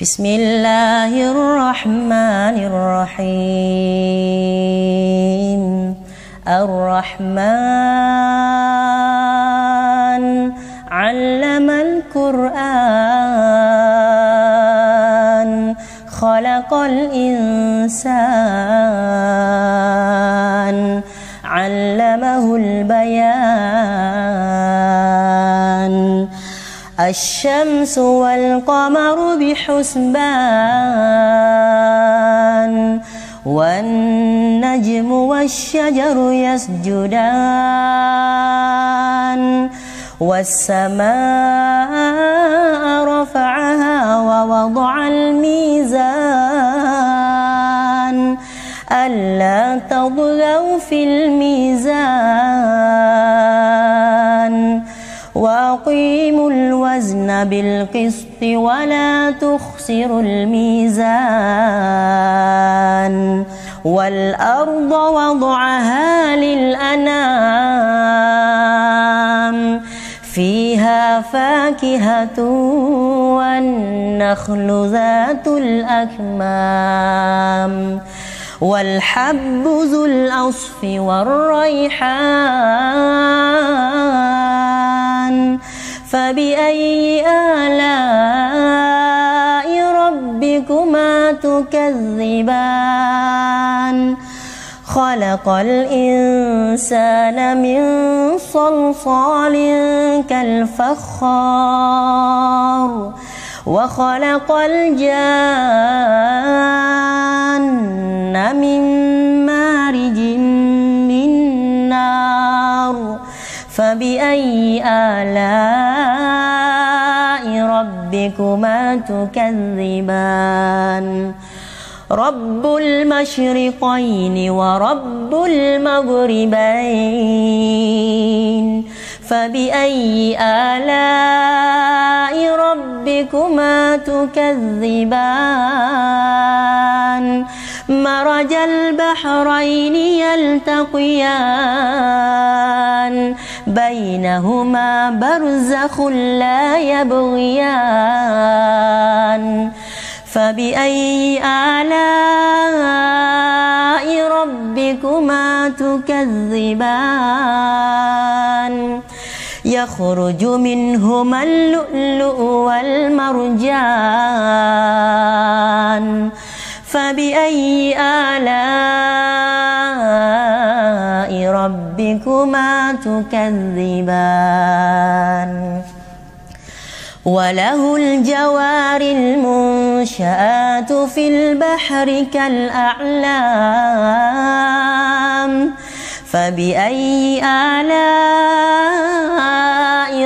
Bismillahirrahmanirrahim. Ar-Rahman 'allamal Qur'an, khalaqal insan, 'allamahul bayan. Asy-syamsu wal qamaru bihusban, wan najmu wasy-syajaru yasjudan, was-samaa'a rafa'aha wa wada'al mizan, alla tadghaw fil mizan, wa aqimul wazna bil qisti wa la tukhsirul mizan, wal arda wada'aha lil anam, fiha fakihatun wan nakhlu zatul akmam, wal habbu zul asfi war rayhan. Fabiayyi ala'i rabbikuma tukadziban. Khalaqal insana min salsalin kal fakhar, wa khalaqal janna min marijin min nar. Fabiayyi ala'i rabbikuma tukadziban. Rabbul masyriqaini wa rabbul maghribain. Fabiayyi ala'i rabbikuma tukadziban. Marajal bahraini yaltaqiyan, bainahuma barzakhun la yabghiyan. Fabiayyi ala'i rabbikuma tukadziban. Yakhruju minhumal lu'lu'u wal marjan. Fabiayyi ala'i rabbikuma tukadziban. Walahul jawaril munsha'atu fil bahri kal a'lam. Fabiayyi ala'i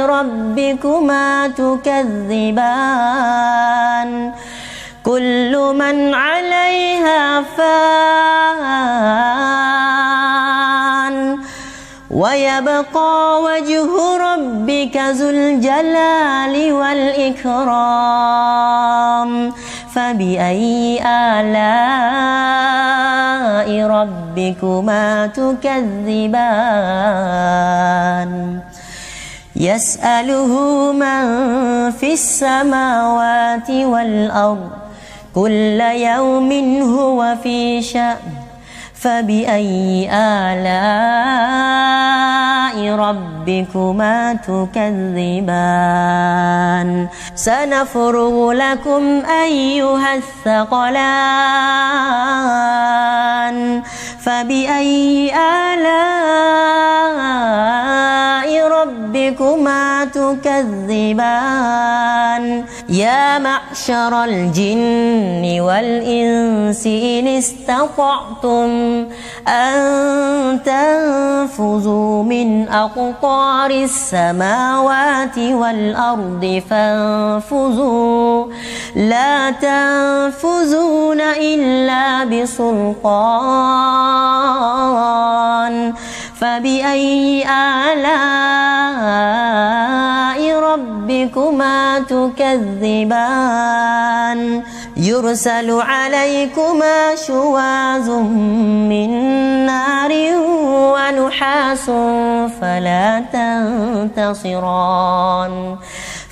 rabbikuma tukadziban. Kullu man 'alayha fan, wa yabqa wajhu rabbika zul jalali wal ikram. Fabiayyi ala'i rabbikuma tukadziban. Yas'aluhu man fis samawati wal ard, kulla yawmin huwa fi sya'n. Fabiayyi ala'i rabbikuma tukadziban. Sanafrughu lakum ayyuhas thaqalan. Fabiayyi ala'i rabbikuma tukadziban. Ya ma'syaral jinni wal insi in istata'tum an tanfuzu min aqtaris samawati wal ardi fanfuzu, la tanfuzuna illa bisultan. Fabiayyi ala'i rabbikuma tukadziban. Yursalu alaykuma syuwazun min narin wa nuhasun fala tantasiran.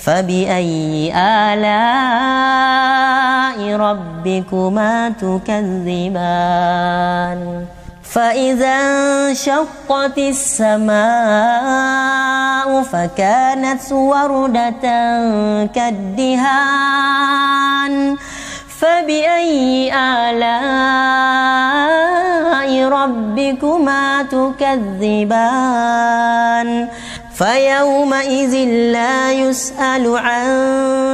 Fabiayyi ala'i ربكما تكذبان فإذا انشقت السماء فكانت وردة كالدهان فبأي آلاء ربكما تكذبان فيومئذ لا يسأل عن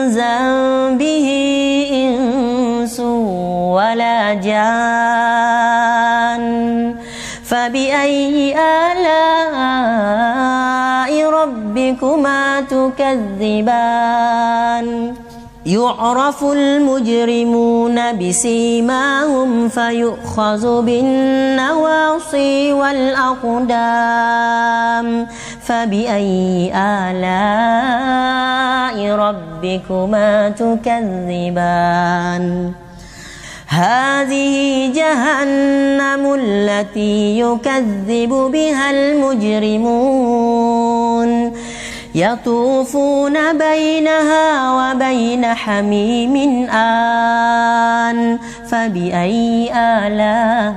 ذنبه إنس ولا جان فبأي آلاء ربكما تكذبان يعرف المجرمون بسيماهم فيؤخذ بالنواصي والأقدام فبأي آلاء ربكما تكذبان هذه جهنم التي يكذب بها المجرمون يطوفون بينها وبين حميم آن فبأي آلاء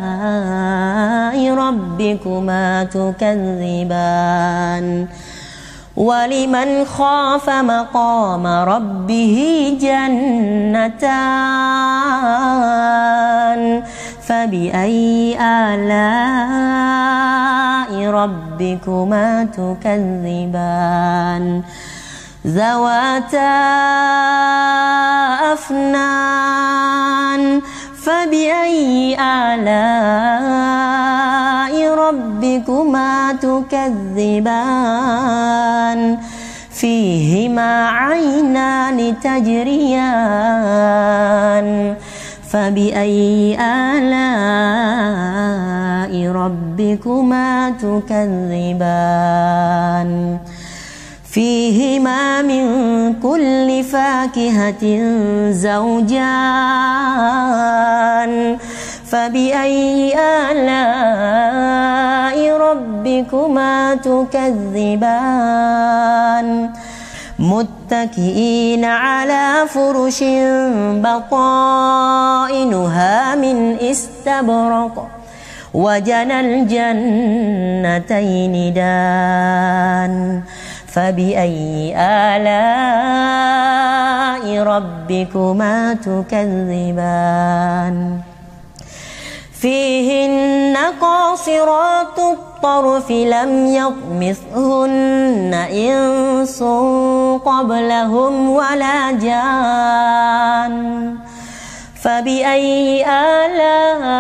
ربكما تكذبان ولمن خاف مقام ربه جنتان فبأي آلاء ربكما تكذبان ذواتا أفنان فبأي آلاء ربكما تكذبان فيهما عينان تجريان فبأي آلاء ربكما تكذبان فيهما من كل فاكهة زوجان فبأي آلاء ربكما تكذبان متكئين على فرش بطائنها من استبرق وجنى الجنتين دان فبأي آلاء ربكما تكذبان فيهن قاصرات الطرف لم يطمثهن إنس قبلهم ولا جان فبأي آلاء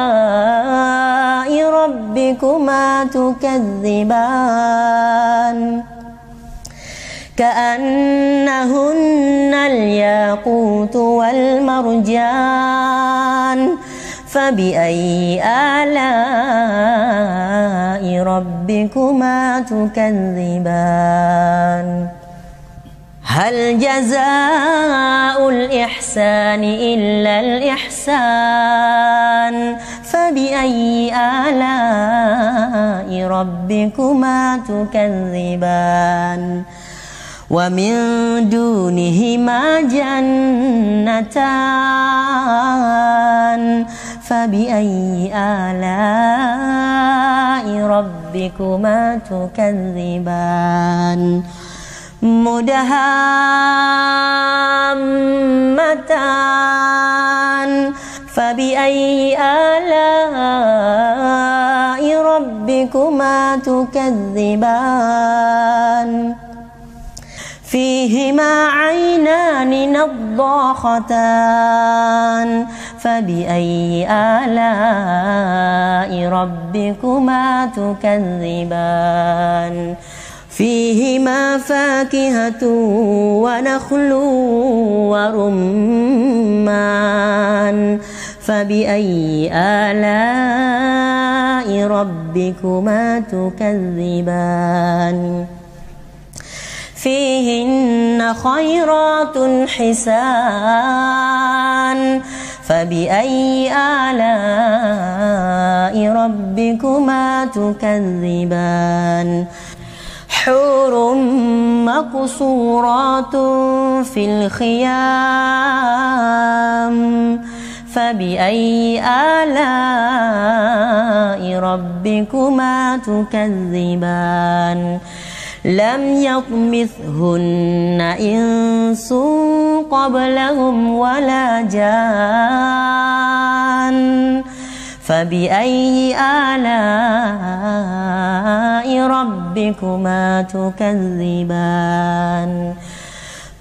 ربكما تكذبان كأنهن الياقوت والمرجان فبأي آلاء ربكما تكذبان هل جزاء الإحسان إلا الإحسان فبأي آلاء ربكما تكذبان ومن دونهما جنتان فبأي آلاء ربكما تكذبان مدهامتان فبأي آلاء ربكما تكذبان فيهما عينان نضاختان فبأي آلاء ربكما تكذبان فيهما فاكهة ونخل ورمان فبأي آلاء ربكما تكذبان فيهن خيرات حسان فبأي آلاء ربكما تكذبان حور مقصورات في الخيام فبأي آلاء ربكما تكذبان لم يطمثهن إنس قبلهم ولا جان فبأي آلاء ربكما تكذبان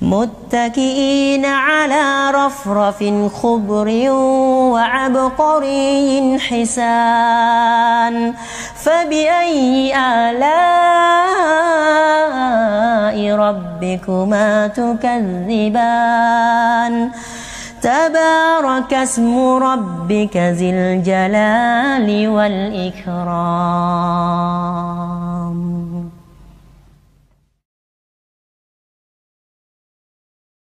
متكئين على رفرف خضر وعبقري حسان فبأي آلاء ربكما تكذبان تبارك اسم ربك ذي الجلال والإكرام.